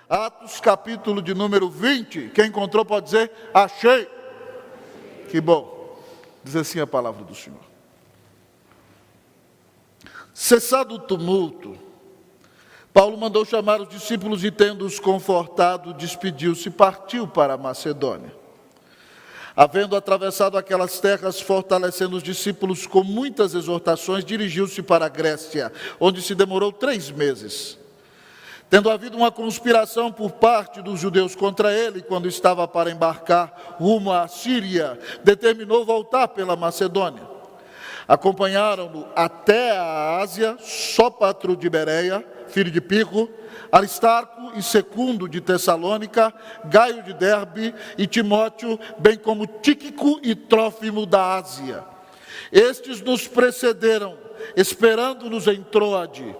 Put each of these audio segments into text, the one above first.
Atos capítulo de número 20, quem encontrou pode dizer, achei. Que bom, diz assim a palavra do Senhor. Cessado o tumulto, Paulo mandou chamar os discípulos e, tendo-os confortado, despediu-se e partiu para a Macedônia. Havendo atravessado aquelas terras, fortalecendo os discípulos com muitas exortações, dirigiu-se para a Grécia, onde se demorou 3 meses. Tendo havido uma conspiração por parte dos judeus contra ele, quando estava para embarcar rumo à Síria, determinou voltar pela Macedônia. Acompanharam-no até a Ásia, Sópatro de Bereia, filho de Pirro, Aristarco e Secundo de Tessalônica, Gaio de Derbe e Timóteo, bem como Tíquico e Trófimo da Ásia. Estes nos precederam, esperando-nos em Troade.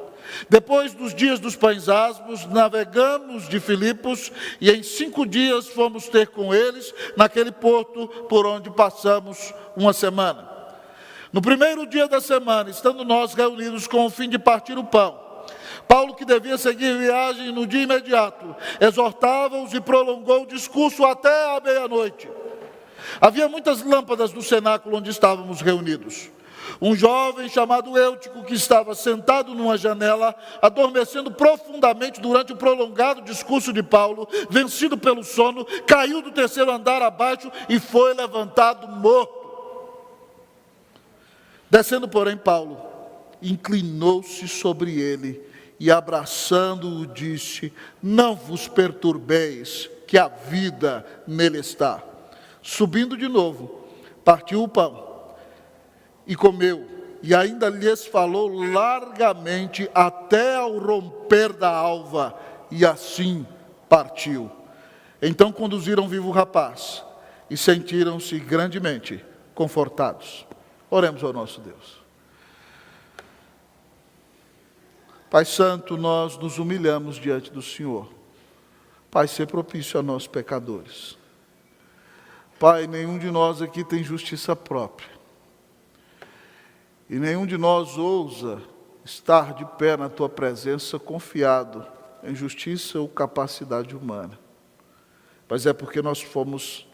Depois dos dias dos pães asmos, navegamos de Filipos e em 5 dias fomos ter com eles naquele porto por onde passamos uma semana. No primeiro dia da semana, estando nós reunidos com o fim de partir o pão, Paulo, que devia seguir viagem no dia imediato, exortava-os e prolongou o discurso até a meia-noite. Havia muitas lâmpadas no cenáculo onde estávamos reunidos. Um jovem chamado Eutico, que estava sentado numa janela, adormecendo profundamente durante o prolongado discurso de Paulo, vencido pelo sono, caiu do 3º andar abaixo e foi levantado morto. Descendo, porém, Paulo inclinou-se sobre ele e, abraçando-o, disse: não vos perturbeis, que a vida nele está. Subindo de novo, partiu o pão e comeu, e ainda lhes falou largamente até ao romper da alva, e assim partiu. Então conduziram vivo o rapaz, e sentiram-se grandemente confortados. Oremos ao nosso Deus. Pai Santo, nós nos humilhamos diante do Senhor. Pai, ser propício a nós pecadores. Pai, nenhum de nós aqui tem justiça própria. E nenhum de nós ousa estar de pé na Tua presença confiado em justiça ou capacidade humana. Mas é porque nós fomos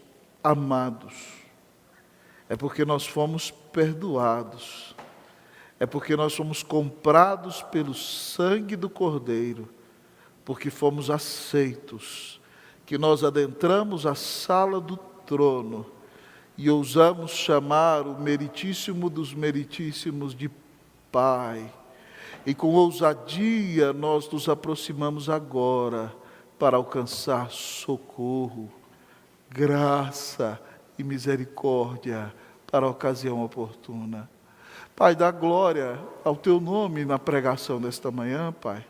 amados. É porque nós fomos perdoados. É porque nós fomos comprados pelo sangue do Cordeiro. Porque fomos aceitos. Que nós adentramos a sala do trono e ousamos chamar o meritíssimo dos meritíssimos de Pai. E com ousadia nós nos aproximamos agora para alcançar socorro, graça e misericórdia para a ocasião oportuna. Pai, dá glória ao Teu nome na pregação desta manhã, Pai.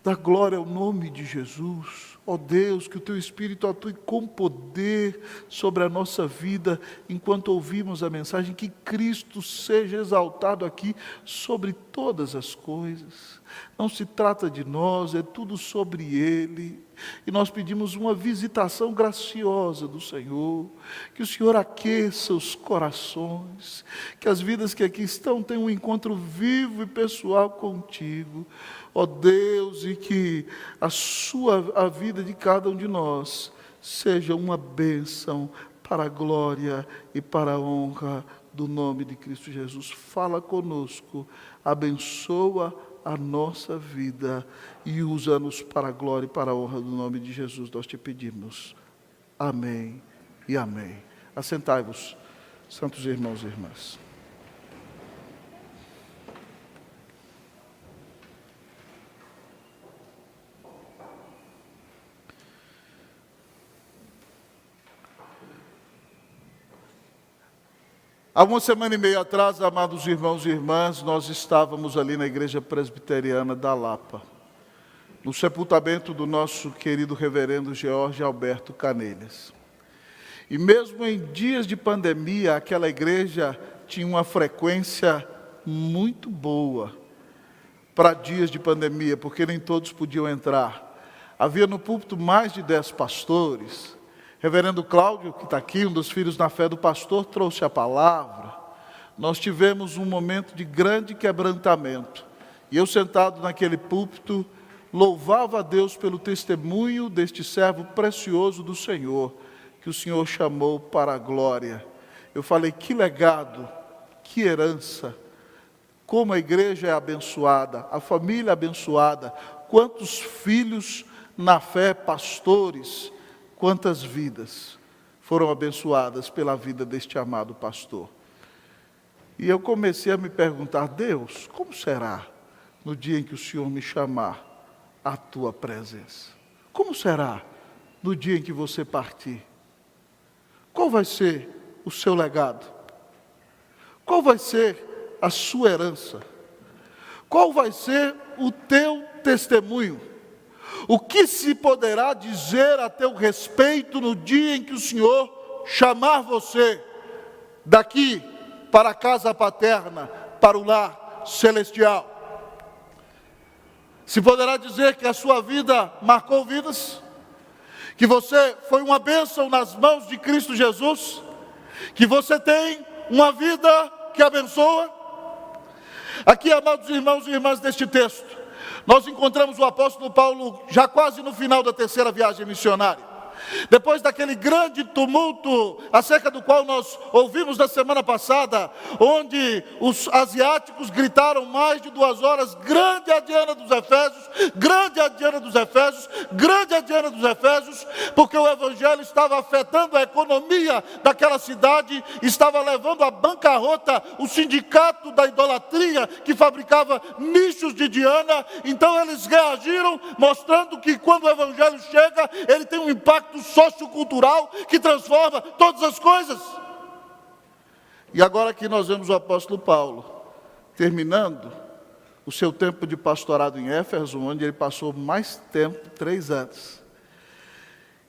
Dá glória ao nome de Jesus. Ó Deus, que o Teu Espírito atue com poder sobre a nossa vida, enquanto ouvimos a mensagem, que Cristo seja exaltado aqui sobre todas as coisas. Não se trata de nós, é tudo sobre Ele. E nós pedimos uma visitação graciosa do Senhor, que o Senhor aqueça os corações, que as vidas que aqui estão tenham um encontro vivo e pessoal contigo, ó Deus, e que a vida de cada um de nós seja uma bênção para a glória e para a honra do nome de Cristo Jesus. Fala conosco, abençoa a nossa vida e usa-nos para a glória e para a honra do nome de Jesus, nós te pedimos. Amém e amém. Assentai-vos, santos irmãos e irmãs. Há uma semana e meia atrás, amados irmãos e irmãs, nós estávamos ali na Igreja Presbiteriana da Lapa, no sepultamento do nosso querido reverendo George Alberto Canelhas. E mesmo em dias de pandemia, aquela igreja tinha uma frequência muito boa para dias de pandemia, porque nem todos podiam entrar. Havia no púlpito mais de 10 pastores. Reverendo Cláudio, que está aqui, um dos filhos na fé do pastor, trouxe a palavra. Nós tivemos um momento de grande quebrantamento. E eu sentado naquele púlpito, louvava a Deus pelo testemunho deste servo precioso do Senhor, que o Senhor chamou para a glória. Eu falei, que legado, que herança, como a igreja é abençoada, a família é abençoada, quantos filhos na fé, pastores, quantas vidas foram abençoadas pela vida deste amado pastor. E eu comecei a me perguntar, Deus, como será no dia em que o Senhor me chamar à tua presença? Como será no dia em que você partir? Qual vai ser o seu legado? Qual vai ser a sua herança? Qual vai ser o teu testemunho? O que se poderá dizer a teu respeito no dia em que o Senhor chamar você daqui para a casa paterna, para o lar celestial? Se poderá dizer que a sua vida marcou vidas? Que você foi uma bênção nas mãos de Cristo Jesus? Que você tem uma vida que abençoa? Aqui, amados irmãos e irmãs, deste texto, nós encontramos o apóstolo Paulo já quase no final da terceira viagem missionária. Depois daquele grande tumulto, acerca do qual nós ouvimos na semana passada, onde os asiáticos gritaram mais de 2 horas, grande a Diana dos Efésios, grande a Diana dos Efésios, grande a Diana dos Efésios, porque o evangelho estava afetando a economia daquela cidade, estava levando à bancarrota o sindicato da idolatria que fabricava nichos de Diana. Então eles reagiram, mostrando que quando o evangelho chega, ele tem um impacto sociocultural que transforma todas as coisas. E agora aqui nós vemos o apóstolo Paulo terminando o seu tempo de pastorado em Éfeso, onde ele passou mais tempo, 3 anos.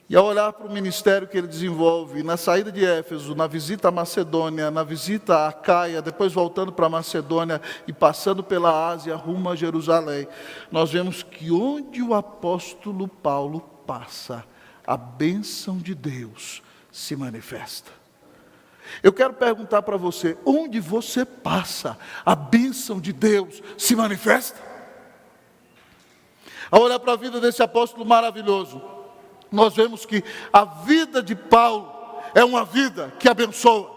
E ao olhar para o ministério que ele desenvolve, na saída de Éfeso, na visita à Macedônia, na visita à Acaia, depois voltando para a Macedônia e passando pela Ásia, rumo a Jerusalém, nós vemos que onde o apóstolo Paulo passa, a bênção de Deus se manifesta. Eu quero perguntar para você, onde você passa, a bênção de Deus se manifesta? Ao olhar para a vida desse apóstolo maravilhoso, nós vemos que a vida de Paulo é uma vida que abençoa.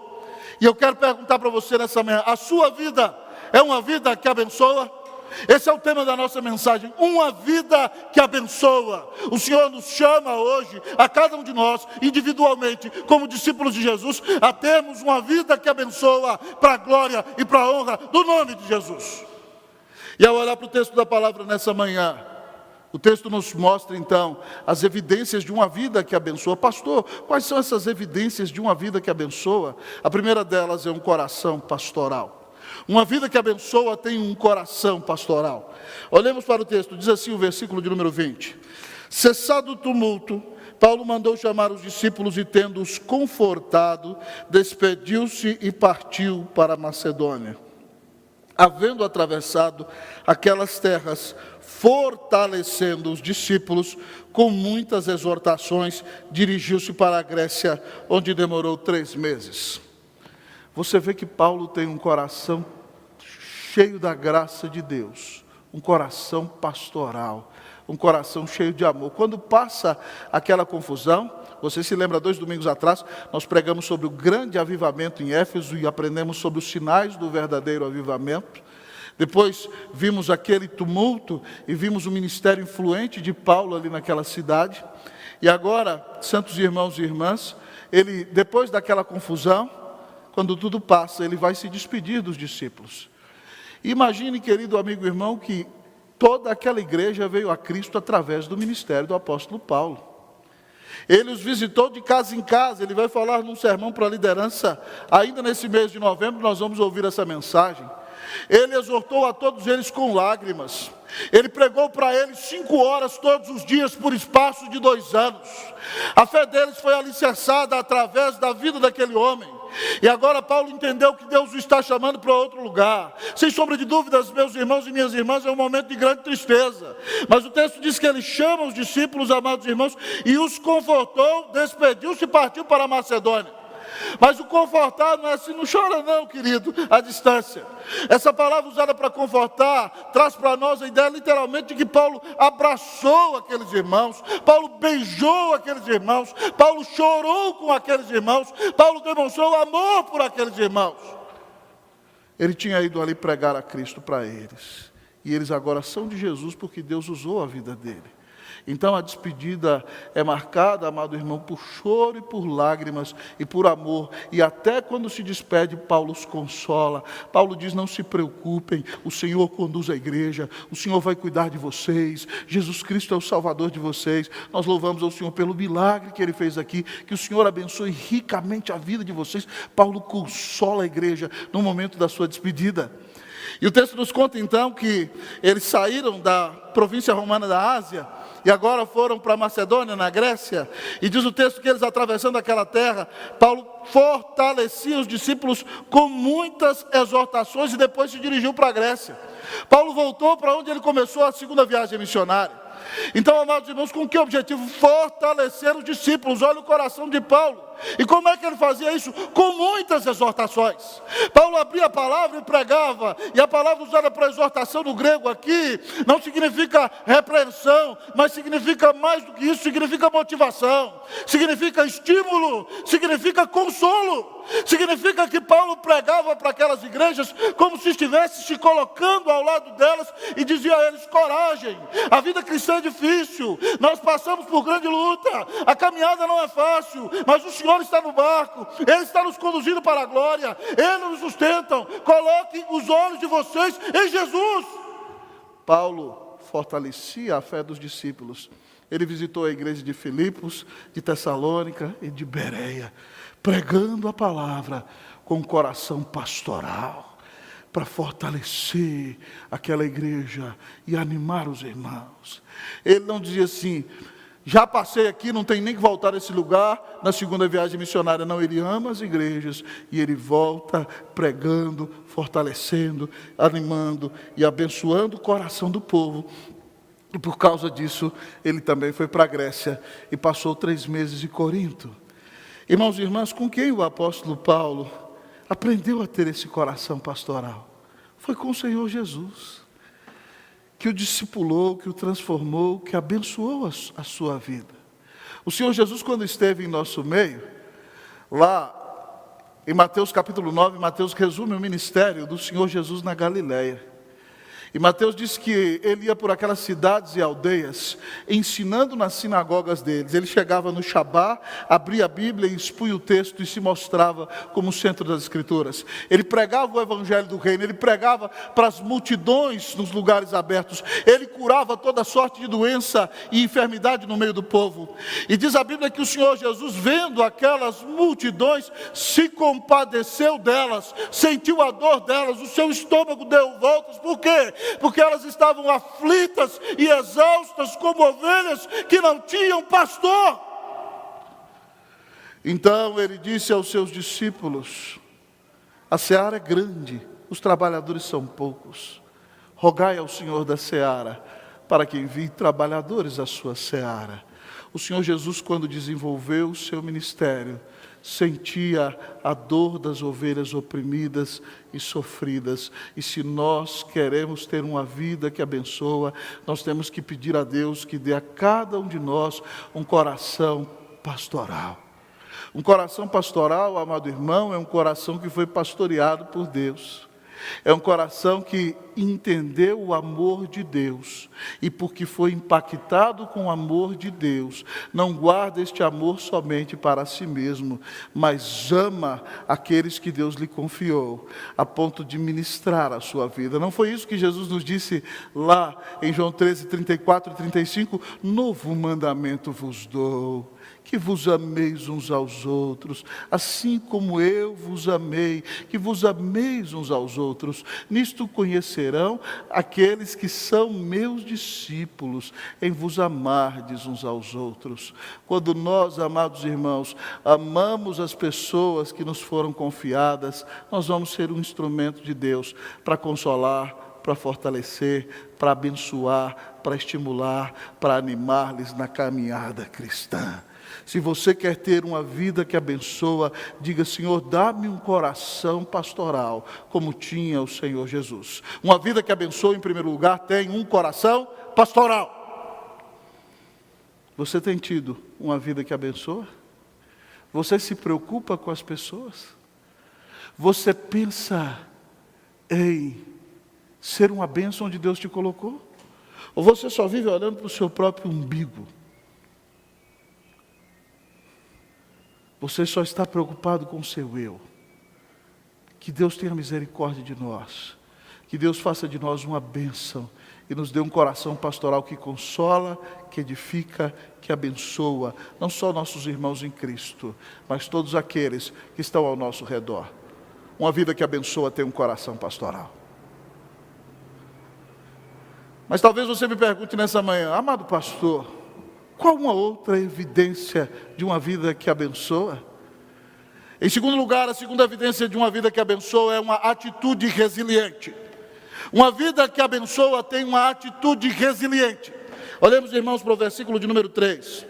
E eu quero perguntar para você nessa manhã, a sua vida é uma vida que abençoa? Esse é o tema da nossa mensagem, uma vida que abençoa. O Senhor nos chama hoje, a cada um de nós, individualmente, como discípulos de Jesus, a termos uma vida que abençoa, para a glória e para a honra do nome de Jesus. E ao olhar para o texto da palavra nessa manhã, o texto nos mostra então as evidências de uma vida que abençoa. Pastor, quais são essas evidências de uma vida que abençoa? A primeira delas é um coração pastoral. Uma vida que abençoa tem um coração pastoral. Olhemos para o texto, diz assim o versículo de número 20. Cessado o tumulto, Paulo mandou chamar os discípulos e, tendo-os confortado, despediu-se e partiu para a Macedônia. Havendo atravessado aquelas terras, fortalecendo os discípulos com muitas exortações, dirigiu-se para a Grécia, onde demorou 3 meses. Você vê que Paulo tem um coração cheio da graça de Deus, um coração pastoral, um coração cheio de amor. Quando passa aquela confusão, você se lembra, 2 domingos atrás, nós pregamos sobre o grande avivamento em Éfeso e aprendemos sobre os sinais do verdadeiro avivamento. Depois vimos aquele tumulto e vimos o ministério influente de Paulo ali naquela cidade. E agora, santos irmãos e irmãs, ele, depois daquela confusão, quando tudo passa, ele vai se despedir dos discípulos. Imagine, querido amigo e irmão, que toda aquela igreja veio a Cristo através do ministério do apóstolo Paulo. Ele os visitou de casa em casa, ele vai falar num sermão para a liderança, ainda nesse mês de novembro nós vamos ouvir essa mensagem. Ele exortou a todos eles com lágrimas. Ele pregou para eles 5 horas todos os dias por espaço de 2 anos. A fé deles foi alicerçada através da vida daquele homem. E agora Paulo entendeu que Deus o está chamando para outro lugar. Sem sombra de dúvidas, meus irmãos e minhas irmãs, é um momento de grande tristeza. Mas o texto diz que ele chama os discípulos, amados irmãos, e os confortou, despediu-se e partiu para a Macedônia. Mas o confortar não é assim, não chora não, querido, à distância. Essa palavra usada para confortar, traz para nós a ideia literalmente de que Paulo abraçou aqueles irmãos, Paulo beijou aqueles irmãos, Paulo chorou com aqueles irmãos, Paulo demonstrou amor por aqueles irmãos. Ele tinha ido ali pregar a Cristo para eles, e eles agora são de Jesus porque Deus usou a vida dele. Então a despedida é marcada, amado irmão, por choro e por lágrimas e por amor. E até quando se despede, Paulo os consola. Paulo diz, não se preocupem, o Senhor conduz a igreja, o Senhor vai cuidar de vocês, Jesus Cristo é o Salvador de vocês. Nós louvamos ao Senhor pelo milagre que Ele fez aqui, que o Senhor abençoe ricamente a vida de vocês. Paulo consola a igreja no momento da sua despedida. E o texto nos conta então que eles saíram da província romana da Ásia e agora foram para Macedônia, na Grécia. E diz o texto que eles, atravessando aquela terra, Paulo fortalecia os discípulos com muitas exortações e depois se dirigiu para a Grécia. Paulo voltou para onde ele começou a segunda viagem missionária. Então, amados irmãos, com que objetivo? Fortalecer os discípulos. Olha o coração de Paulo. E como é que ele fazia isso? Com muitas exortações. Paulo abria a palavra e pregava. E a palavra usada para exortação no grego aqui não significa repreensão, mas significa mais do que isso, significa motivação, significa estímulo, significa consolo. Significa que Paulo pregava para aquelas igrejas como se estivesse se colocando ao lado delas e dizia a eles, coragem, a vida cristã é difícil, nós passamos por grande luta, a caminhada não é fácil, mas o Senhor está no barco, Ele está nos conduzindo para a glória, Ele nos sustenta, coloquem os olhos de vocês em Jesus. Paulo fortalecia a fé dos discípulos. Ele visitou a igreja de Filipos, de Tessalônica e de Bereia, pregando a palavra com coração pastoral, para fortalecer aquela igreja e animar os irmãos. Ele não dizia assim, já passei aqui, não tem nem que voltar a esse lugar, na segunda viagem missionária. Não, ele ama as igrejas e ele volta pregando, fortalecendo, animando e abençoando o coração do povo. E por causa disso, ele também foi para a Grécia e passou 3 meses em Corinto. Irmãos e irmãs, com quem o apóstolo Paulo aprendeu a ter esse coração pastoral? Foi com o Senhor Jesus, que o discipulou, que o transformou, que abençoou a sua vida. O Senhor Jesus, quando esteve em nosso meio, lá em Mateus capítulo 9, Mateus resume o ministério do Senhor Jesus na Galileia. E Mateus diz que ele ia por aquelas cidades e aldeias, ensinando nas sinagogas deles. Ele chegava no Shabá, abria a Bíblia e expunha o texto e se mostrava como o centro das Escrituras. Ele pregava o Evangelho do Reino, ele pregava para as multidões nos lugares abertos. Ele curava toda sorte de doença e enfermidade no meio do povo. E diz a Bíblia que o Senhor Jesus, vendo aquelas multidões, se compadeceu delas, sentiu a dor delas, o seu estômago deu voltas. Por quê? Porque elas estavam aflitas e exaustas como ovelhas que não tinham pastor. Então ele disse aos seus discípulos, a seara é grande, os trabalhadores são poucos. Rogai ao Senhor da seara, para que envie trabalhadores à sua seara. O Senhor Jesus, quando desenvolveu o seu ministério, sentia a dor das ovelhas oprimidas e sofridas. E se nós queremos ter uma vida que abençoa, nós temos que pedir a Deus que dê a cada um de nós um coração pastoral. Um coração pastoral, amado irmão, é um coração que foi pastoreado por Deus. É um coração que entendeu o amor de Deus e porque foi impactado com o amor de Deus, não guarda este amor somente para si mesmo, mas ama aqueles que Deus lhe confiou, a ponto de ministrar a sua vida. Não foi isso que Jesus nos disse lá em João 13, 34 e 35? Novo mandamento vos dou, que vos ameis uns aos outros, assim como eu vos amei, que vos ameis uns aos outros. Nisto conhecerão aqueles que são meus discípulos, em vos amardes uns aos outros. Quando nós, amados irmãos, amamos as pessoas que nos foram confiadas, nós vamos ser um instrumento de Deus para consolar, para fortalecer, para abençoar, para estimular, para animar-lhes na caminhada cristã. Se você quer ter uma vida que abençoa, diga: Senhor, dá-me um coração pastoral, como tinha o Senhor Jesus. Uma vida que abençoa, em primeiro lugar, tem um coração pastoral. Você tem tido uma vida que abençoa? Você se preocupa com as pessoas? Você pensa em ser uma bênção onde Deus te colocou? Ou você só vive olhando para o seu próprio umbigo? Você só está preocupado com o seu eu. Que Deus tenha misericórdia de nós. Que Deus faça de nós uma bênção e nos dê um coração pastoral que consola, que edifica, que abençoa, não só nossos irmãos em Cristo, mas todos aqueles que estão ao nosso redor. Uma vida que abençoa tem um coração pastoral. Mas talvez você me pergunte nessa manhã: amado pastor, qual uma outra evidência de uma vida que abençoa? Em segundo lugar, a segunda evidência de uma vida que abençoa é uma atitude resiliente. Uma vida que abençoa tem uma atitude resiliente. Olhemos, irmãos, para o versículo de número 3.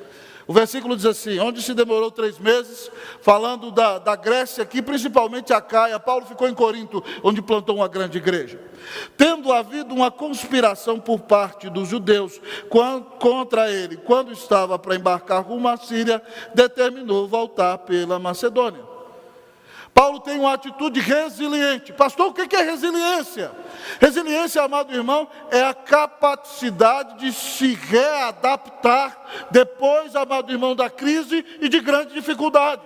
O versículo diz assim: onde se demorou 3 meses, falando da Grécia aqui, principalmente a Caia. Paulo ficou em Corinto, onde plantou uma grande igreja. Tendo havido uma conspiração por parte dos judeus contra ele, quando estava para embarcar rumo à Síria, determinou voltar pela Macedônia. Paulo tem uma atitude resiliente. Pastor, o que é resiliência? Resiliência, amado irmão, é a capacidade de se readaptar depois, amado irmão, da crise e de grande dificuldade.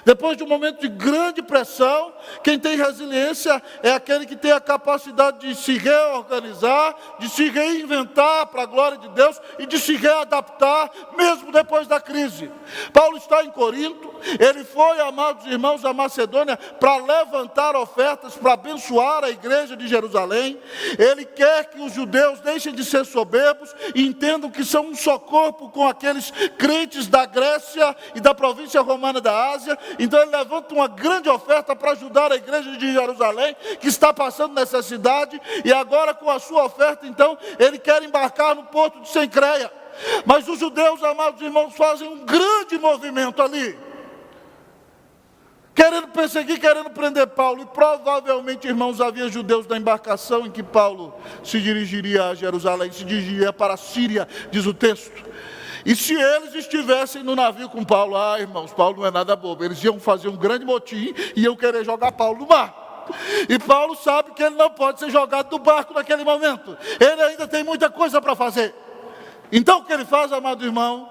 Depois de um momento de grande pressão, quem tem resiliência é aquele que tem a capacidade de se reorganizar, de se reinventar para a glória de Deus e de se readaptar, mesmo depois da crise. Paulo está em Corinto, ele foi, amados irmãos, à Macedônia para levantar ofertas, para abençoar a igreja de Jerusalém. Ele quer que os judeus deixem de ser soberbos e entendam que são um só corpo com aqueles crentes da Grécia e da província romana da Ásia. Então ele levanta uma grande oferta para ajudar a igreja de Jerusalém, que está passando necessidade, e agora com a sua oferta, então, ele quer embarcar no porto de Cencreia. Mas os judeus, amados irmãos, fazem um grande movimento ali, querendo perseguir, querendo prender Paulo. E provavelmente, irmãos, havia judeus na embarcação em que Paulo se dirigiria a Jerusalém, se dirigiria para a Síria, diz o texto. E se eles estivessem no navio com Paulo, irmãos, Paulo não é nada bobo, eles iam fazer um grande motim e iam querer jogar Paulo no mar. E Paulo sabe que ele não pode ser jogado do barco naquele momento, ele ainda tem muita coisa para fazer. Então o que ele faz, amado irmão?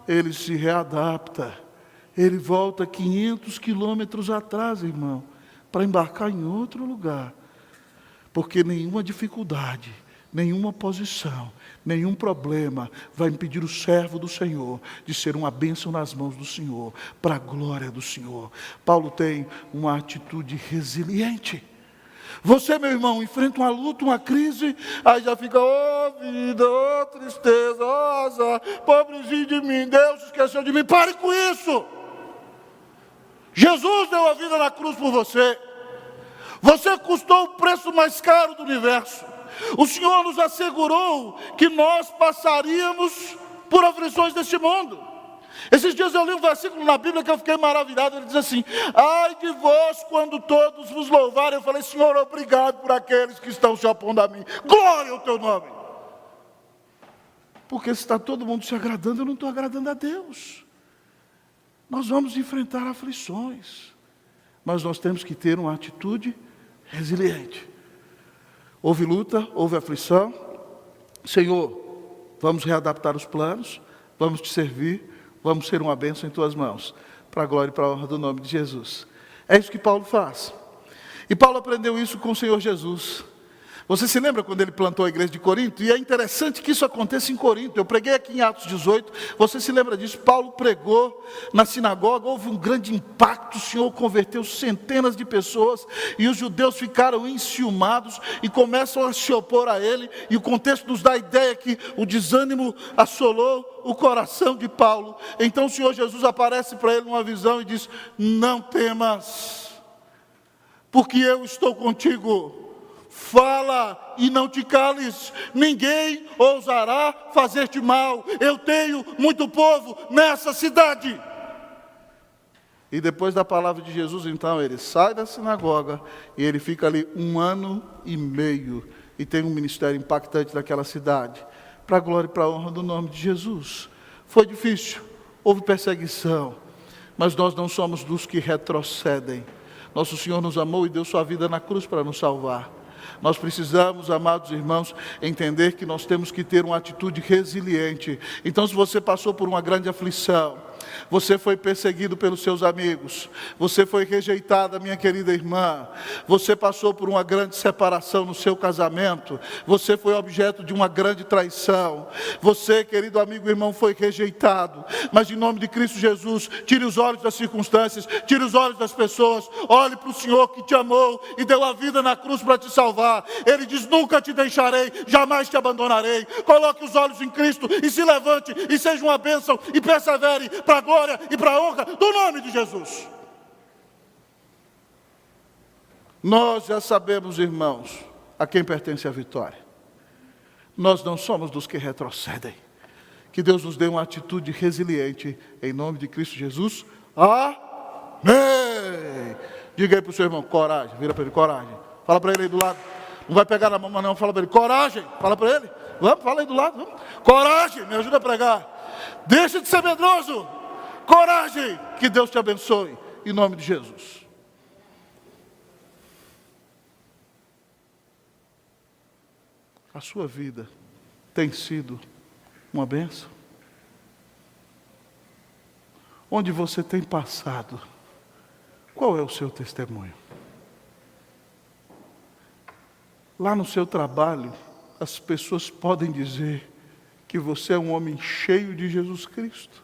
Ele se readapta, ele volta 500 quilômetros atrás, irmão, para embarcar em outro lugar, porque nenhuma dificuldade, nenhuma oposição, nenhum problema vai impedir o servo do Senhor de ser uma bênção nas mãos do Senhor, para a glória do Senhor. Paulo tem uma atitude resiliente. Você, meu irmão, enfrenta uma luta, uma crise, aí já fica: vida, tristeza, azar, pobrezinho de mim, Deus esqueceu de mim. Pare com isso. Jesus deu a vida na cruz por você. Você custou o preço mais caro do universo. O Senhor nos assegurou que nós passaríamos por aflições deste mundo. Esses dias eu li um versículo na Bíblia que eu fiquei maravilhado. Ele diz assim: ai de vós quando todos vos louvarem. Eu falei: Senhor, obrigado por aqueles que estão se opondo a mim. Glória ao teu nome. Porque se está todo mundo se agradando, eu não estou agradando a Deus. Nós vamos enfrentar aflições, mas nós temos que ter uma atitude resiliente. Houve luta, houve aflição. Senhor, vamos readaptar os planos, vamos te servir, vamos ser uma bênção em tuas mãos, para a glória e para a honra do nome de Jesus. É isso que Paulo faz. E Paulo aprendeu isso com o Senhor Jesus. Você se lembra quando ele plantou a igreja de Corinto? E é interessante que isso aconteça em Corinto. Eu preguei aqui em Atos 18, você se lembra disso? Paulo pregou na sinagoga, houve um grande impacto, o Senhor converteu centenas de pessoas, e os judeus ficaram enciumados e começam a se opor a ele, e o contexto nos dá a ideia que o desânimo assolou o coração de Paulo. Então o Senhor Jesus aparece para ele numa visão e diz: não temas, porque eu estou contigo. fala e não te cales, ninguém ousará fazer-te mal, eu tenho muito povo nessa cidade. E depois da palavra de Jesus, então, ele sai da sinagoga e ele fica ali 1 ano e meio e tem um ministério impactante naquela cidade, para a glória e para a honra do nome de Jesus. Foi difícil, houve perseguição, mas nós não somos dos que retrocedem. Nosso Senhor nos amou e deu sua vida na cruz para nos salvar. Nós precisamos, amados irmãos, entender que nós temos que ter uma atitude resiliente. Então, se você passou por uma grande aflição, você foi perseguido pelos seus amigos, você foi rejeitada, minha querida irmã, você passou por uma grande separação no seu casamento, você foi objeto de uma grande traição, você, querido amigo e irmão, foi rejeitado, mas em nome de Cristo Jesus, tire os olhos das circunstâncias, tire os olhos das pessoas, olhe para o Senhor que te amou e deu a vida na cruz para te salvar. Ele diz: nunca te deixarei, jamais te abandonarei. Coloque os olhos em Cristo e se levante e seja uma bênção e persevere para a glória e para a honra do nome de Jesus. Nós já sabemos, irmãos, a quem pertence a vitória. Nós não somos dos que retrocedem. Que Deus nos dê uma atitude resiliente, em nome de Cristo Jesus. Amém. Diga aí para o seu irmão: coragem. Vira para ele: coragem. Fala para ele aí do lado. Não vai pegar na mão, não. Fala para ele: coragem. Fala para ele. Vamos, fala aí do lado. Vamos. Coragem. Me ajuda a pregar. Deixa de ser medroso. Coragem. Que Deus te abençoe. Em nome de Jesus. A sua vida tem sido uma bênção? Onde você tem passado, qual é o seu testemunho? Lá no seu trabalho, as pessoas podem dizer que você é um homem cheio de Jesus Cristo.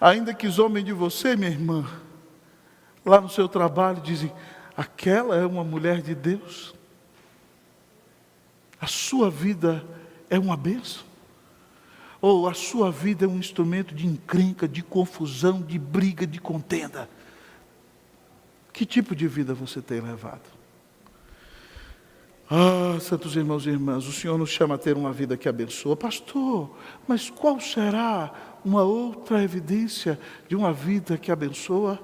Ainda que zombem de você, minha irmã, lá no seu trabalho dizem: aquela é uma mulher de Deus. A sua vida é uma bênção? Ou a sua vida é um instrumento de encrenca, de confusão, de briga, de contenda? Que tipo de vida você tem levado? Ah, santos irmãos e irmãs, o Senhor nos chama a ter uma vida que abençoa. Pastor, mas qual será uma outra evidência de uma vida que abençoa?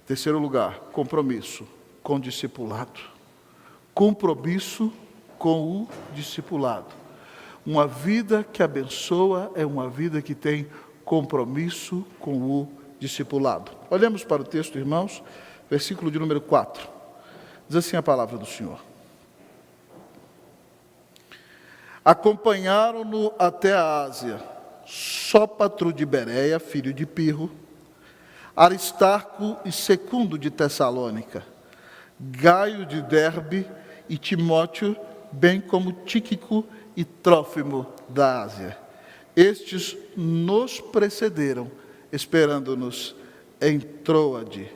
Terceiro lugar, compromisso com o discipulado. Compromisso com o discipulado. Uma vida que abençoa é uma vida que tem compromisso com o discipulado. Olhemos para o texto, irmãos, versículo de número 4. Diz assim a palavra do Senhor: acompanharam-no até a Ásia Sópatro de Bereia, filho de Pirro, Aristarco e Secundo de Tessalônica, Gaio de Derbe e Timóteo, bem como Tíquico e Trófimo da Ásia. Estes nos precederam, esperando-nos em Troade.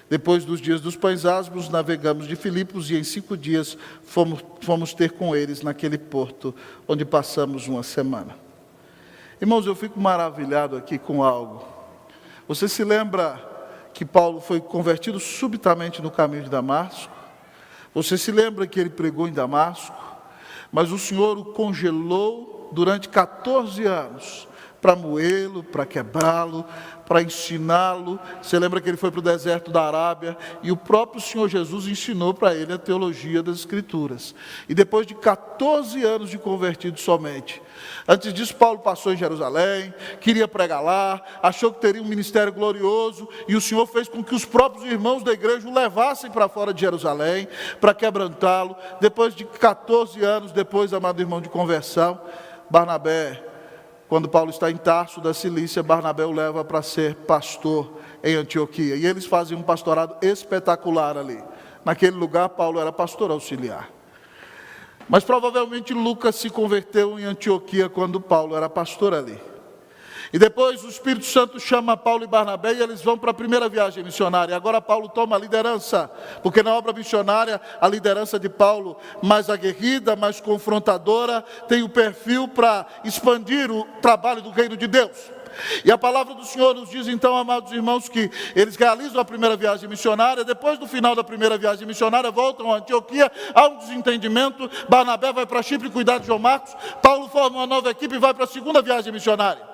Depois dos dias dos pães asmos, navegamos de Filipos e em 5 dias fomos ter com eles naquele porto, onde passamos uma semana. Irmãos, eu fico maravilhado aqui com algo. Você se lembra que Paulo foi convertido subitamente no caminho de Damasco? Você se lembra que ele pregou em Damasco? Mas o Senhor o congelou durante 14 anos, para moê-lo, para quebrá-lo, para ensiná-lo. Você lembra que ele foi para o deserto da Arábia e o próprio Senhor Jesus ensinou para ele a teologia das Escrituras. E depois de 14 anos de convertido somente, antes disso Paulo passou em Jerusalém, queria pregar lá, achou que teria um ministério glorioso, e o Senhor fez com que os próprios irmãos da igreja o levassem para fora de Jerusalém, para quebrantá-lo. Depois de 14 anos, depois, amado irmão, de conversão, Barnabé, quando Paulo está em Tarso da Cilícia, Barnabé o leva para ser pastor em Antioquia. E eles fazem um pastorado espetacular ali. Naquele lugar, Paulo era pastor auxiliar. Mas provavelmente Lucas se converteu em Antioquia quando Paulo era pastor ali. E depois o Espírito Santo chama Paulo e Barnabé e eles vão para a primeira viagem missionária. Agora Paulo toma a liderança, porque na obra missionária a liderança de Paulo, mais aguerrida, mais confrontadora, tem o perfil para expandir o trabalho do reino de Deus. E a palavra do Senhor nos diz então, amados irmãos, que eles realizam a primeira viagem missionária. Depois do final da primeira viagem missionária, voltam a Antioquia, há um desentendimento. Barnabé vai para Chipre cuidar de João Marcos. Paulo forma uma nova equipe e vai para a segunda viagem missionária.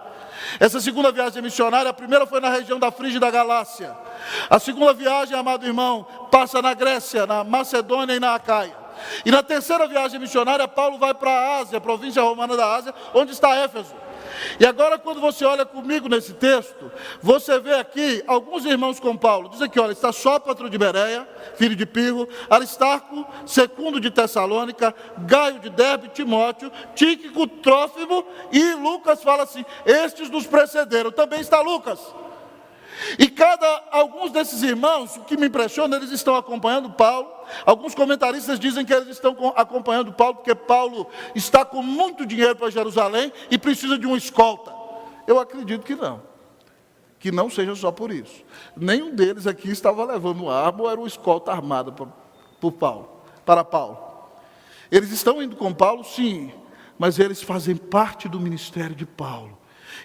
Essa segunda viagem missionária, a primeira foi na região da Frígia e da Galácia. A segunda viagem, amado irmão, passa na Grécia, na Macedônia e na Acaia. E na terceira viagem missionária, Paulo vai para a Ásia, a província romana da Ásia, onde está Éfeso. E agora, quando você olha comigo nesse texto, você vê aqui alguns irmãos com Paulo. Diz aqui, olha, está Sópatro de Bereia, filho de Pirro, Aristarco, Secundo de Tessalônica, Gaio de Derbe, Timóteo, Tíquico, Trófimo e Lucas fala assim, estes nos precederam. Também está Lucas. E alguns desses irmãos, o que me impressiona, eles estão acompanhando Paulo. Alguns comentaristas dizem que eles estão acompanhando Paulo porque Paulo está com muito dinheiro para Jerusalém e precisa de uma escolta. Eu acredito que não seja só por isso. Nenhum deles aqui estava levando arma ou era uma escolta armada para Paulo. Eles estão indo com Paulo, sim, mas eles fazem parte do ministério de Paulo.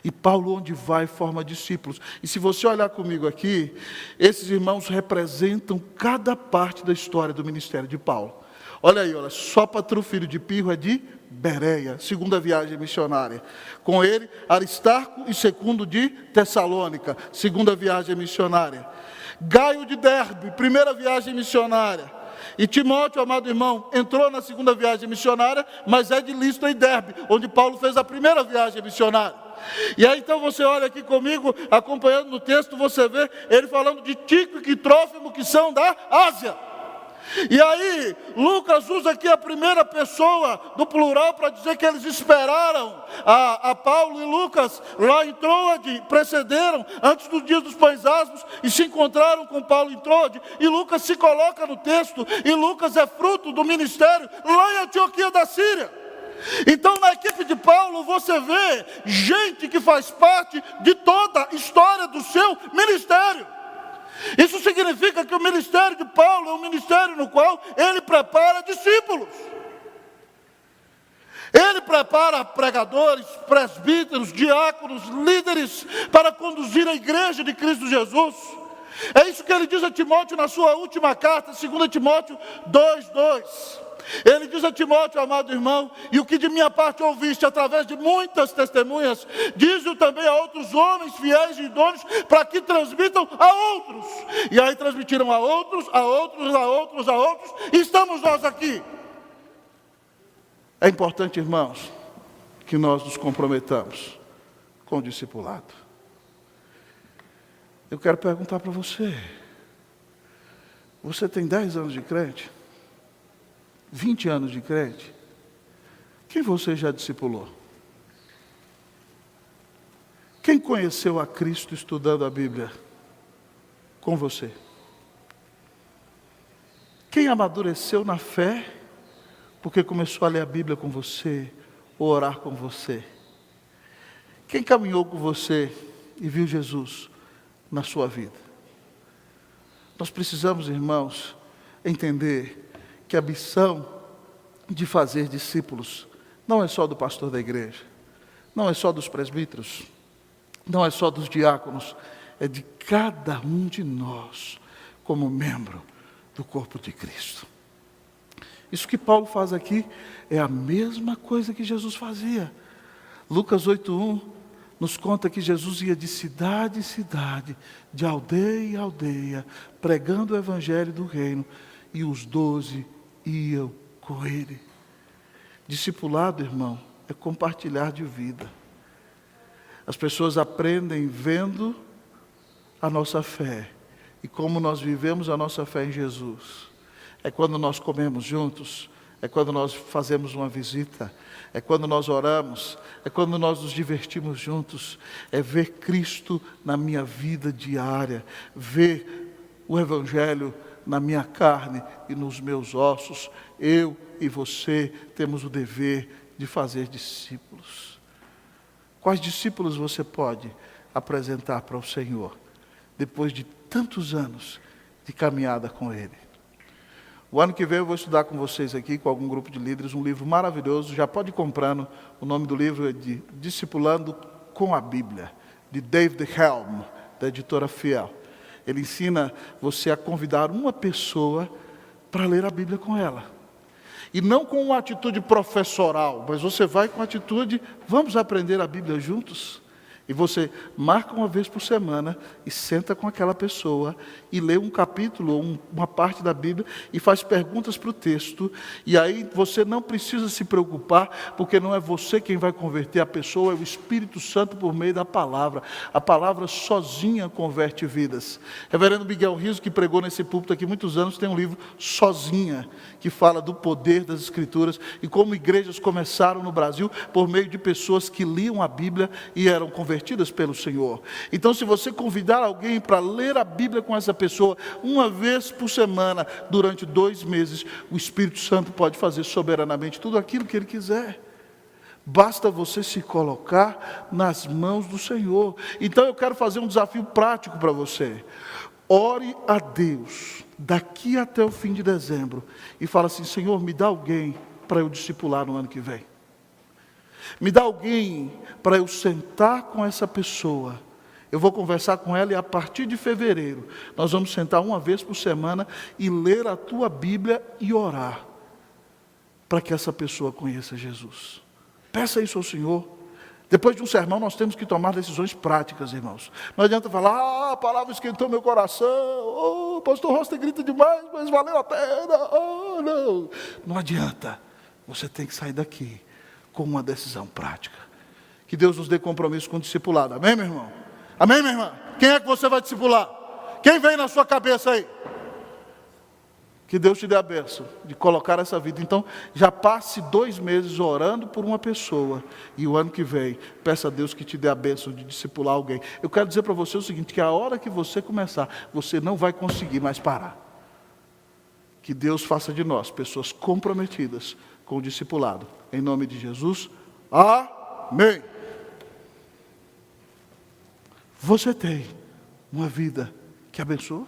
E Paulo, onde vai, forma discípulos. E se você olhar comigo aqui, esses irmãos representam cada parte da história do ministério de Paulo. Olha aí, olha, Sópatro, filho de Pirro, é de Bereia, segunda viagem missionária. Com ele, Aristarco e Secundo de Tessalônica, segunda viagem missionária. Gaio de Derbe, primeira viagem missionária. E Timóteo, amado irmão, entrou na segunda viagem missionária, mas é de Listra e Derbe, onde Paulo fez a primeira viagem missionária. E aí então você olha aqui comigo, acompanhando no texto, você vê ele falando de Tíquico e Trófimo, que são da Ásia. E aí, Lucas usa aqui a primeira pessoa do plural para dizer que eles esperaram a Paulo e Lucas lá em Troade, precederam antes dos dias dos pães asmos e se encontraram com Paulo em Troade. E Lucas se coloca no texto, e Lucas é fruto do ministério lá em Antioquia da Síria. Então, na equipe de Paulo, você vê gente que faz parte de toda a história do seu ministério. Isso significa que o ministério de Paulo é um ministério no qual ele prepara discípulos. Ele prepara pregadores, presbíteros, diáconos, líderes para conduzir a igreja de Cristo Jesus. É isso que ele diz a Timóteo na sua última carta, 2 Timóteo 2:2. Ele diz a Timóteo, amado irmão, e o que de minha parte ouviste através de muitas testemunhas, diz-o também a outros homens fiéis e idôneos, para que transmitam a outros. E aí transmitiram a outros, e estamos nós aqui. É importante, irmãos, que nós nos comprometamos com o discipulado. Eu quero perguntar para você, você tem 10 anos de crente? 20 anos de crente? Quem você já discipulou? Quem conheceu a Cristo estudando a Bíblia com você? Quem amadureceu na fé porque começou a ler a Bíblia com você, ou orar com você? Quem caminhou com você e viu Jesus na sua vida? Nós precisamos, irmãos, entender que a missão de fazer discípulos não é só do pastor da igreja, não é só dos presbíteros, não é só dos diáconos, é de cada um de nós, como membro do corpo de Cristo. Isso que Paulo faz aqui é a mesma coisa que Jesus fazia. Lucas 8:1 nos conta que Jesus ia de cidade em cidade, de aldeia em aldeia, pregando o evangelho do reino, e os 12 iam com ele. Discipulado, irmão, é compartilhar de vida. As pessoas aprendem vendo a nossa fé e como nós vivemos a nossa fé em Jesus. É quando nós comemos juntos, é quando nós fazemos uma visita, é quando nós oramos, é quando nós nos divertimos juntos, é ver Cristo na minha vida diária, ver o Evangelho na minha carne e nos meus ossos. Eu e você temos o dever de fazer discípulos. Quais discípulos você pode apresentar para o Senhor, depois de tantos anos de caminhada com Ele? O ano que vem eu vou estudar com vocês aqui, com algum grupo de líderes, um livro maravilhoso. Já pode ir comprando. O nome do livro é de Discipulando com a Bíblia. de David Helm, da editora Fiel. Ele ensina você a convidar uma pessoa para ler a Bíblia com ela. E não com uma atitude professoral, mas você vai com a atitude, vamos aprender a Bíblia juntos? E você marca uma vez por semana e senta com aquela pessoa e lê um capítulo ou uma parte da Bíblia e faz perguntas para o texto. E aí você não precisa se preocupar, porque não é você quem vai converter a pessoa, é o Espírito Santo por meio da palavra. A palavra sozinha converte vidas. Reverendo Miguel Riso, que pregou nesse púlpito aqui muitos anos, tem um livro Sozinha, que fala do poder das Escrituras e como igrejas começaram no Brasil por meio de pessoas que liam a Bíblia e eram convertidas pelo Senhor. Então, se você convidar alguém para ler a Bíblia com essa pessoa, uma vez por semana, durante 2 meses, o Espírito Santo pode fazer soberanamente tudo aquilo que Ele quiser. Basta você se colocar nas mãos do Senhor. Então, eu quero fazer um desafio prático para você. Ore a Deus, daqui até o fim de dezembro, e fala assim: Senhor, me dá alguém para eu discipular no ano que vem. Me dá alguém para eu sentar com essa pessoa. Eu vou conversar com ela e a partir de fevereiro nós vamos sentar uma vez por semana e ler a tua Bíblia e orar para que essa pessoa conheça Jesus. Peça isso ao Senhor. Depois de um sermão nós temos que tomar decisões práticas, irmãos. Não adianta falar: a palavra esquentou meu coração, o pastor Rosta grita demais, mas valeu a pena. Não. Não adianta. Você tem que sair daqui com uma decisão prática. Que Deus nos dê compromisso com o discipulado. Amém, meu irmão? Amém, minha irmã? Quem é que você vai discipular? Quem vem na sua cabeça aí? Que Deus te dê a bênção de colocar essa vida. Então, já passe 2 meses orando por uma pessoa. E o ano que vem, peça a Deus que te dê a bênção de discipular alguém. Eu quero dizer para você o seguinte, que a hora que você começar, você não vai conseguir mais parar. Que Deus faça de nós pessoas comprometidas com o discipulado. Em nome de Jesus, amém. Você tem uma vida que abençoa?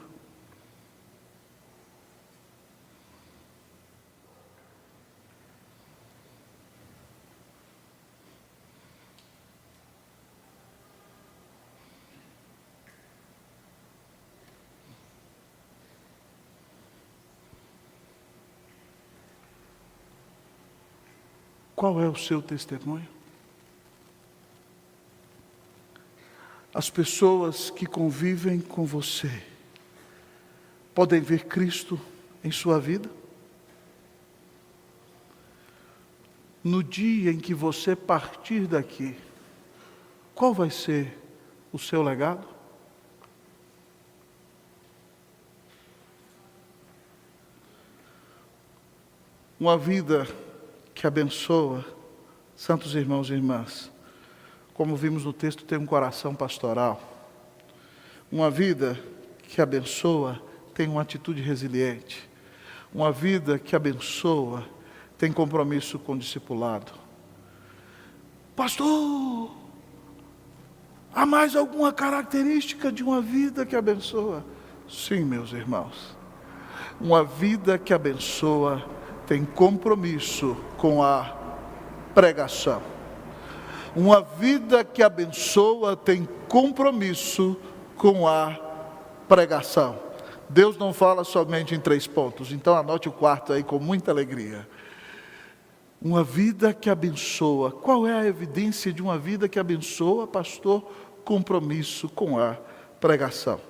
Qual é o seu testemunho? As pessoas que convivem com você podem ver Cristo em sua vida? No dia em que você partir daqui, qual vai ser o seu legado? Uma vida que abençoa, santos irmãos e irmãs, como vimos no texto, tem um coração pastoral. Uma vida que abençoa tem uma atitude resiliente. Uma vida que abençoa tem compromisso com o discipulado. Pastor, há mais alguma característica de uma vida que abençoa? Sim, meus irmãos. Uma vida que abençoa tem compromisso com a pregação. Uma vida que abençoa tem compromisso com a pregação. Deus não fala somente em 3 pontos, então anote o 4º aí com muita alegria. Uma vida que abençoa. Qual é a evidência de uma vida que abençoa, pastor? Compromisso com a pregação.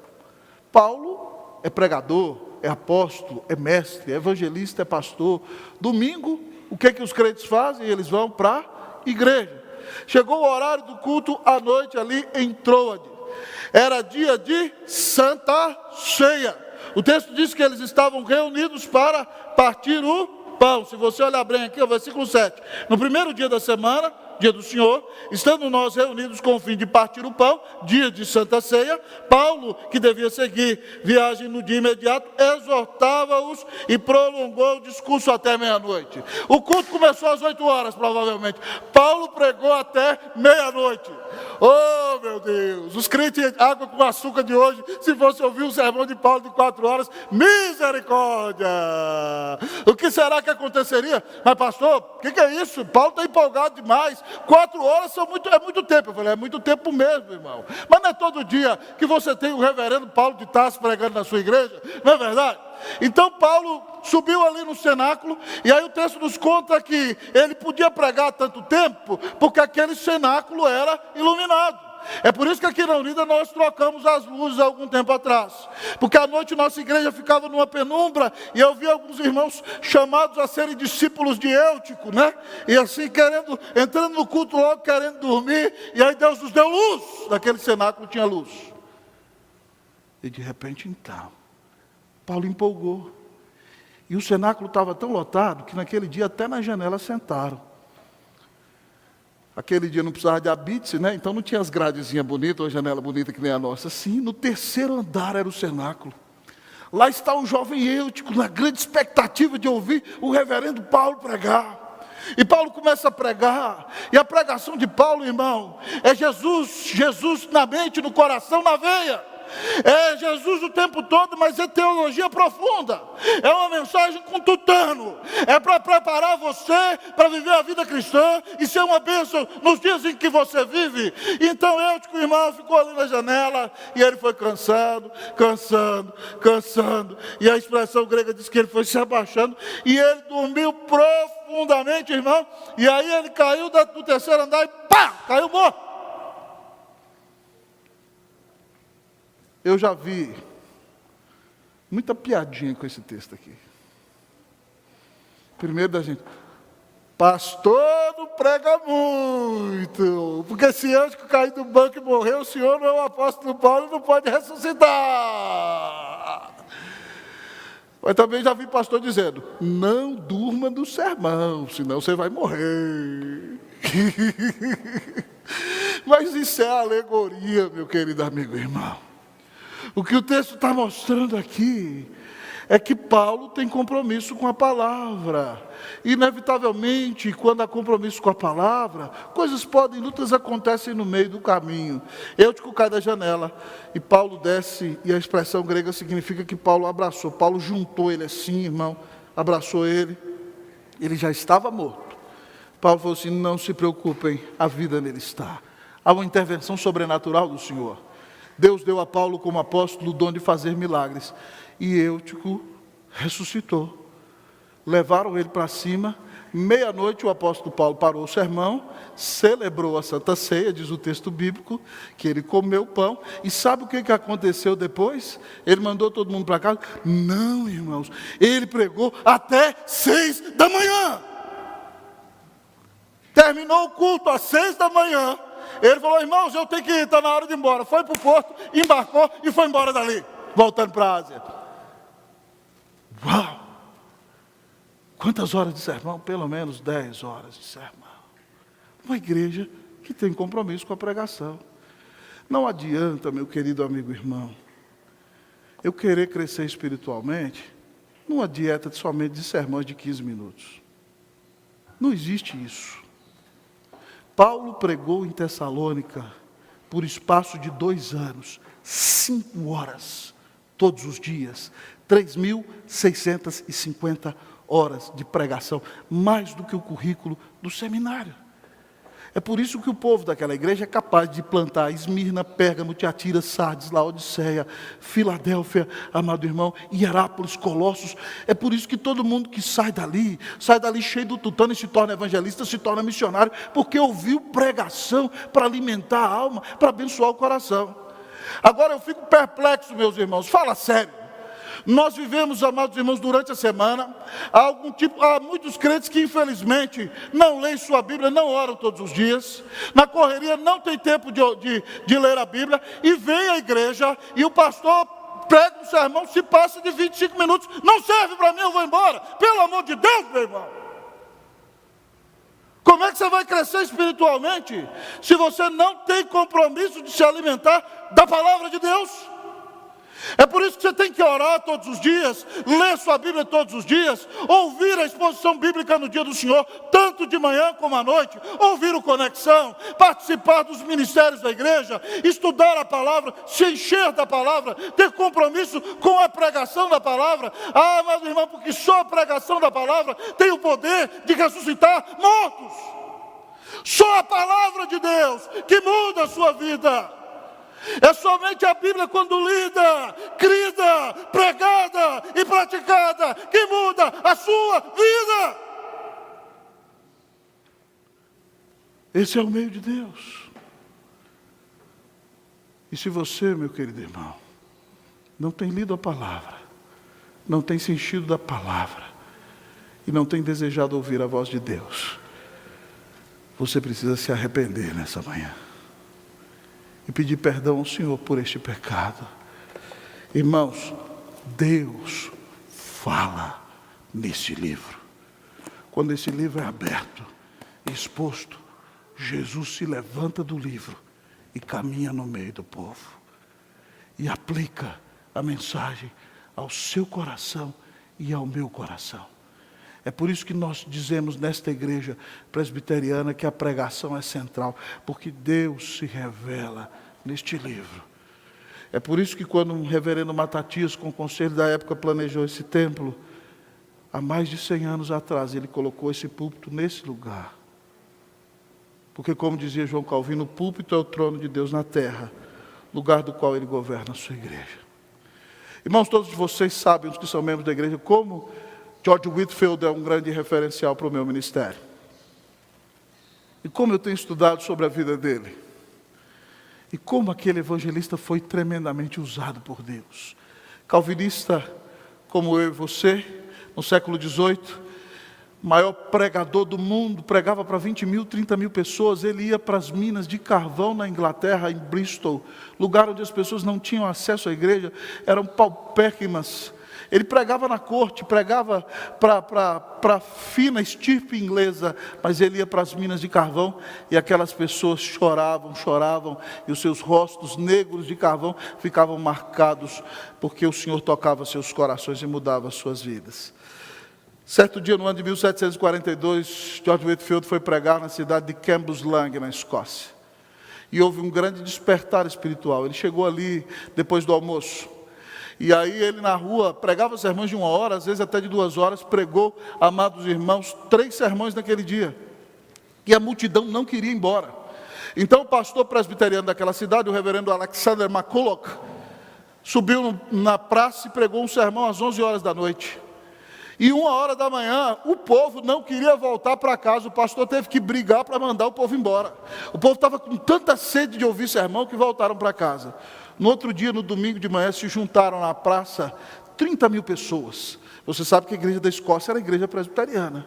Paulo é pregador, é apóstolo, é mestre, é evangelista, é pastor. Domingo, o que é que os crentes fazem? Eles vão para a igreja. Chegou o horário do culto à noite ali em Troade. Era dia de Santa Ceia. O texto diz que eles estavam reunidos para partir o pão. Se você olhar bem aqui, o versículo 7. No primeiro dia da semana, dia do Senhor, estando nós reunidos com o fim de partir o pão, dia de Santa Ceia, Paulo, que devia seguir viagem no dia imediato, exortava-os e prolongou o discurso até meia-noite. O culto começou às 8 horas, provavelmente. Paulo pregou até meia-noite. Oh, Oh, meu Deus, os crentes água com açúcar de hoje, se fosse ouvir o sermão de Paulo de 4 horas, misericórdia! O que será que aconteceria? Mas pastor, o que é isso? Paulo está empolgado demais, 4 horas é muito tempo. Eu falei, é muito tempo mesmo, irmão. Mas não é todo dia que você tem o reverendo Paulo de Tarso pregando na sua igreja, não é verdade? Então Paulo subiu ali no cenáculo, e aí o texto nos conta que ele podia pregar tanto tempo, porque aquele cenáculo era iluminado. É por isso que aqui na Unida nós trocamos as luzes há algum tempo atrás, porque à noite nossa igreja ficava numa penumbra, e eu vi alguns irmãos chamados a serem discípulos de Eutico, né? E assim entrando no culto logo querendo dormir, e aí Deus nos deu luz, naquele cenáculo tinha luz. E de repente então, Paulo empolgou. E o cenáculo estava tão lotado que naquele dia até na janela sentaram. Aquele dia não precisava de habite, né? Então não tinha as gradezinhas bonitas, uma janela bonita que nem a nossa. Sim, no 3º andar era o cenáculo. Lá está o jovem Eutico, na grande expectativa de ouvir o reverendo Paulo pregar. E Paulo começa a pregar, e a pregação de Paulo, irmão, é Jesus na mente, no coração, na veia. É Jesus o tempo todo, mas é teologia profunda. É uma mensagem com tutano. É para preparar você para viver a vida cristã e ser uma bênção nos dias em que você vive. Então Eutico, irmão, ficou ali na janela e ele foi cansando. E a expressão grega diz que ele foi se abaixando e ele dormiu profundamente, irmão. E aí ele caiu do 3º andar e pá, caiu morto. Eu já vi muita piadinha com esse texto aqui. Primeiro da gente, pastor não prega muito, porque se antes que cair do banco e morrer, o senhor não é o apóstolo Paulo, não pode ressuscitar. Mas também já vi pastor dizendo, não durma no sermão, senão você vai morrer. Mas isso é alegoria, meu querido amigo e irmão. O que o texto está mostrando aqui é que Paulo tem compromisso com a palavra. Inevitavelmente, quando há compromisso com a palavra, coisas lutas acontecem no meio do caminho. Eutico cai da janela e Paulo desce, e a expressão grega significa que Paulo abraçou. Paulo juntou ele assim, irmão, abraçou ele. Ele já estava morto. Paulo falou assim, não se preocupem, a vida nele está. Há uma intervenção sobrenatural do Senhor. Deus deu a Paulo como apóstolo o dom de fazer milagres. E Eutico ressuscitou. Levaram ele para cima. Meia-noite o apóstolo Paulo parou o sermão, celebrou a Santa Ceia, diz o texto bíblico, que ele comeu pão. E sabe o que aconteceu depois? Ele mandou todo mundo para casa? Não, irmãos. Ele pregou até 6 da manhã. Terminou o culto às 6 da manhã. Ele falou, irmãos, eu tenho que ir, está na hora de ir embora. Foi para o porto, embarcou e foi embora dali, voltando para a Ásia. Uau! Quantas horas de sermão? Pelo menos 10 horas de sermão. Uma igreja que tem compromisso com a pregação. Não adianta, meu querido amigo e irmão, eu querer crescer espiritualmente numa dieta somente de sermões de 15 minutos. Não existe isso. Paulo pregou em Tessalônica por espaço de 2 anos, 5 horas, todos os dias, 3.650 horas de pregação, mais do que o currículo do seminário. É por isso que o povo daquela igreja é capaz de plantar Esmirna, Pérgamo, Tiatira, Sardes, Laodiceia, Filadélfia, amado irmão, Hierápolis, Colossos. É por isso que todo mundo que sai dali cheio do tutano e se torna evangelista, se torna missionário, porque ouviu pregação para alimentar a alma, para abençoar o coração. Agora eu fico perplexo, meus irmãos, fala sério. Nós vivemos, amados irmãos, durante a semana, há muitos crentes que infelizmente não leem sua Bíblia, não oram todos os dias, na correria não tem tempo de ler a Bíblia, e vem à igreja e o pastor prega um sermão, se passa de 25 minutos, não serve para mim, eu vou embora, pelo amor de Deus, meu irmão. Como é que você vai crescer espiritualmente se você não tem compromisso de se alimentar da palavra de Deus? É por isso que você tem que orar todos os dias, ler sua Bíblia todos os dias, ouvir a exposição bíblica no dia do Senhor, tanto de manhã como à noite, ouvir o Conexão, participar dos ministérios da igreja, estudar a palavra, se encher da palavra, ter compromisso com a pregação da palavra. Ah, mas irmão, porque só a pregação da palavra tem o poder de ressuscitar mortos. Só a palavra de Deus que muda a sua vida. É somente a Bíblia, quando lida, crida, pregada e praticada, que muda a sua vida. Esse é o meio de Deus. E se você, meu querido irmão, não tem lido a palavra, não tem se enchido da palavra, e não tem desejado ouvir a voz de Deus, você precisa se arrepender nessa manhã. E pedir perdão ao Senhor por este pecado. Irmãos, Deus fala nesse livro. Quando esse livro é aberto, exposto, Jesus se levanta do livro e caminha no meio do povo. E aplica a mensagem ao seu coração e ao meu coração. É por isso que nós dizemos nesta igreja presbiteriana que a pregação é central, porque Deus se revela neste livro. É por isso que quando o reverendo Matatias, com o conselho da época, planejou esse templo, há mais de 100 anos atrás, ele colocou esse púlpito nesse lugar. Porque, como dizia João Calvino, o púlpito é o trono de Deus na terra, lugar do qual ele governa a sua igreja. Irmãos, todos vocês sabem, os que são membros da igreja, como George Whitefield é um grande referencial para o meu ministério. E como eu tenho estudado sobre a vida dele. E como aquele evangelista foi tremendamente usado por Deus. Calvinista como eu e você, no século XVIII, maior pregador do mundo, pregava para 20 mil, 30 mil pessoas. Ele ia para as minas de carvão na Inglaterra, em Bristol, lugar onde as pessoas não tinham acesso à igreja, eram paupérrimas. Ele pregava na corte, pregava para a fina estirpe inglesa, mas ele ia para as minas de carvão e aquelas pessoas choravam, e os seus rostos negros de carvão ficavam marcados, porque o Senhor tocava seus corações e mudava as suas vidas. Certo dia, no ano de 1742, George Whitefield foi pregar na cidade de Cambuslang, na Escócia. E houve um grande despertar espiritual. Ele chegou ali depois do almoço. E aí ele na rua pregava sermões de 1 hora, às vezes até de 2 horas, pregou, amados irmãos, 3 sermões naquele dia. E a multidão não queria ir embora. Então o pastor presbiteriano daquela cidade, o reverendo Alexander McCulloch, subiu na praça e pregou um sermão às 11 horas da noite. E 1 hora da manhã, o povo não queria voltar para casa, o pastor teve que brigar para mandar o povo embora. O povo estava com tanta sede de ouvir sermão que voltaram para casa. No outro dia, no domingo de manhã, se juntaram na praça 30 mil pessoas. Você sabe que a igreja da Escócia era a igreja presbiteriana.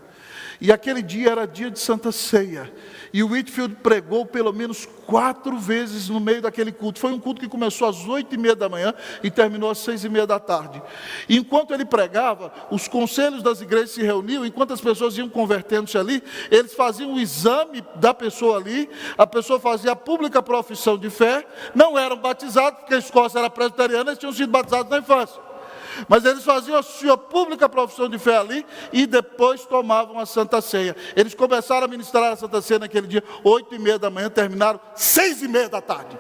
E aquele dia era dia de Santa Ceia. E o Whitefield pregou pelo menos 4 vezes no meio daquele culto. Foi um culto que começou às 8h30 da manhã e terminou às 6h30 da tarde. E enquanto ele pregava, os conselhos das igrejas se reuniam, enquanto as pessoas iam convertendo-se ali, eles faziam o exame da pessoa ali, a pessoa fazia a pública profissão de fé, não eram batizados, porque a Escócia era presbiteriana, eles tinham sido batizados na infância. Mas eles faziam a sua pública profissão de fé ali e depois tomavam a Santa Ceia. Eles começaram a ministrar a Santa Ceia naquele dia, 8h30 da manhã, terminaram 6h30 da tarde,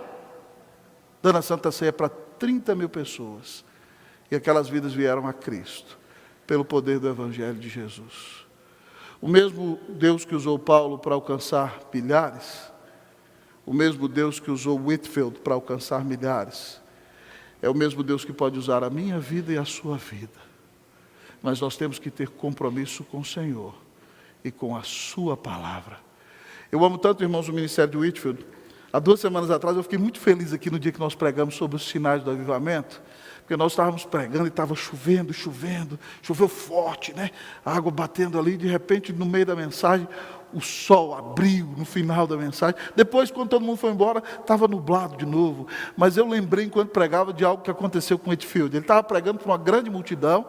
dando a Santa Ceia para 30 mil pessoas. E aquelas vidas vieram a Cristo, pelo poder do Evangelho de Jesus. O mesmo Deus que usou Paulo para alcançar milhares, o mesmo Deus que usou Whitefield para alcançar milhares, é o mesmo Deus que pode usar a minha vida e a sua vida. Mas nós temos que ter compromisso com o Senhor e com a sua palavra. Eu amo tanto, irmãos, o ministério de Whitefield. Há 2 semanas atrás eu fiquei muito feliz aqui no dia que nós pregamos sobre os sinais do avivamento, porque nós estávamos pregando e estava chovendo, choveu forte, né? A água batendo ali, de repente, no meio da mensagem, o sol abriu no final da mensagem. Depois, quando todo mundo foi embora, estava nublado de novo. Mas eu lembrei, enquanto pregava, de algo que aconteceu com Whitefield. Ele estava pregando para uma grande multidão,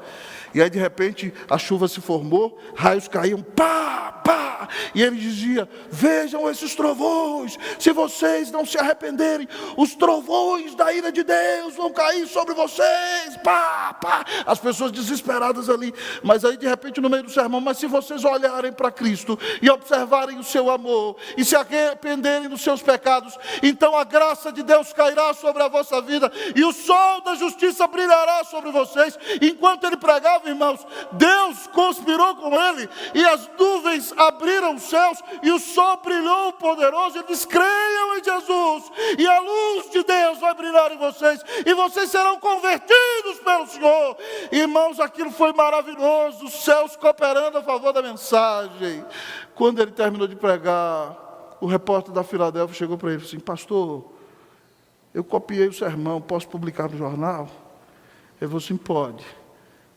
e aí, de repente, a chuva se formou, raios caíam, pá, pá, pá. E ele dizia: vejam esses trovões, se vocês não se arrependerem, os trovões da ira de Deus vão cair sobre vocês, pá, pá. As pessoas desesperadas ali, mas aí de repente no meio do sermão: mas se vocês olharem para Cristo e observarem o seu amor e se arrependerem dos seus pecados, então a graça de Deus cairá sobre a vossa vida e o sol da justiça brilhará sobre vocês. Enquanto ele pregava, irmãos, Deus conspirou com ele e as nuvens abriram os céus e o sol brilhou poderoso. Ele diz: creiam em Jesus e a luz de Deus vai brilhar em vocês e vocês serão convertidos pelo Senhor. Irmãos, aquilo foi maravilhoso, os céus cooperando a favor da mensagem. Quando ele terminou de pregar, o repórter da Filadélfia chegou para ele e disse assim: pastor, eu copiei o sermão, posso publicar no jornal? Ele falou assim: pode,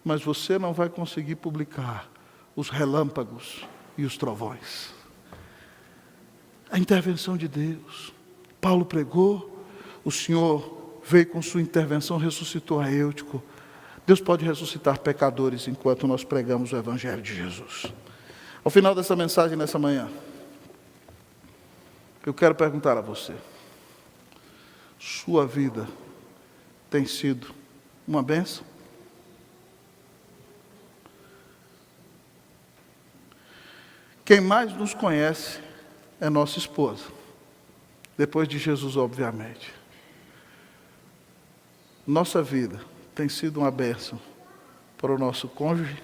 mas você não vai conseguir publicar os relâmpagos e os trovões. A intervenção de Deus. Paulo pregou, o Senhor veio com sua intervenção, ressuscitou a Eutico. Deus pode ressuscitar pecadores enquanto nós pregamos o Evangelho de Jesus. Ao final dessa mensagem, nessa manhã, eu quero perguntar a você: sua vida tem sido uma bênção? Quem mais nos conhece é nossa esposa, depois de Jesus, obviamente. Nossa vida tem sido uma bênção para o nosso cônjuge.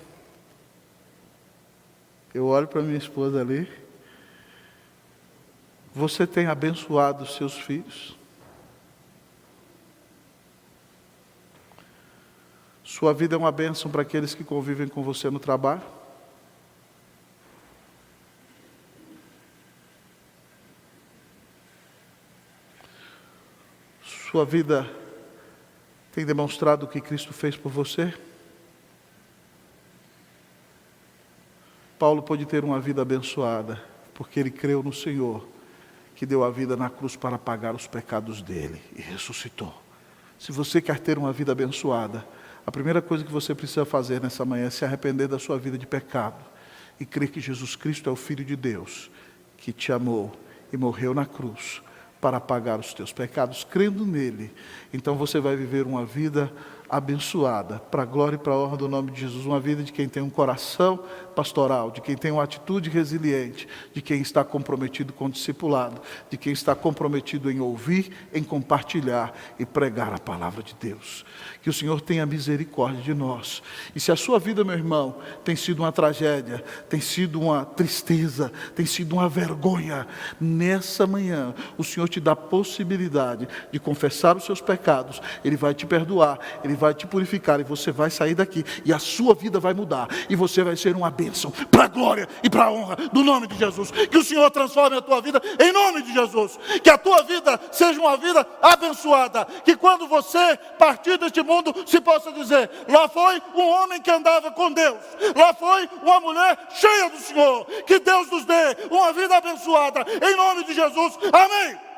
Eu olho para minha esposa ali. Você tem abençoado os seus filhos? Sua vida é uma bênção para aqueles que convivem com você no trabalho? Sua vida tem demonstrado o que Cristo fez por você? Paulo pôde ter uma vida abençoada, porque ele creu no Senhor, que deu a vida na cruz para pagar os pecados dele e ressuscitou. Se você quer ter uma vida abençoada, a primeira coisa que você precisa fazer nessa manhã é se arrepender da sua vida de pecado e crer que Jesus Cristo é o Filho de Deus, que te amou e morreu na cruz para pagar os teus pecados. Crendo nele, então você vai viver uma vida abençoada, para a glória e para a honra do nome de Jesus, uma vida de quem tem um coração pastoral, de quem tem uma atitude resiliente, de quem está comprometido com o discipulado, de quem está comprometido em ouvir, em compartilhar e pregar a palavra de Deus. Que o Senhor tenha misericórdia de nós. E se a sua vida, meu irmão, tem sido uma tragédia, tem sido uma tristeza, tem sido uma vergonha, nessa manhã o Senhor te dá a possibilidade de confessar os seus pecados. Ele vai te perdoar, Ele vai te purificar e você vai sair daqui e a sua vida vai mudar e você vai ser uma bênção para a glória e para a honra do nome de Jesus. Que o Senhor transforme a tua vida em nome de Jesus. Que a tua vida seja uma vida abençoada. Que quando você partir deste mundo se possa dizer: lá foi um homem que andava com Deus, lá foi uma mulher cheia do Senhor. Que Deus nos dê uma vida abençoada em nome de Jesus. Amém.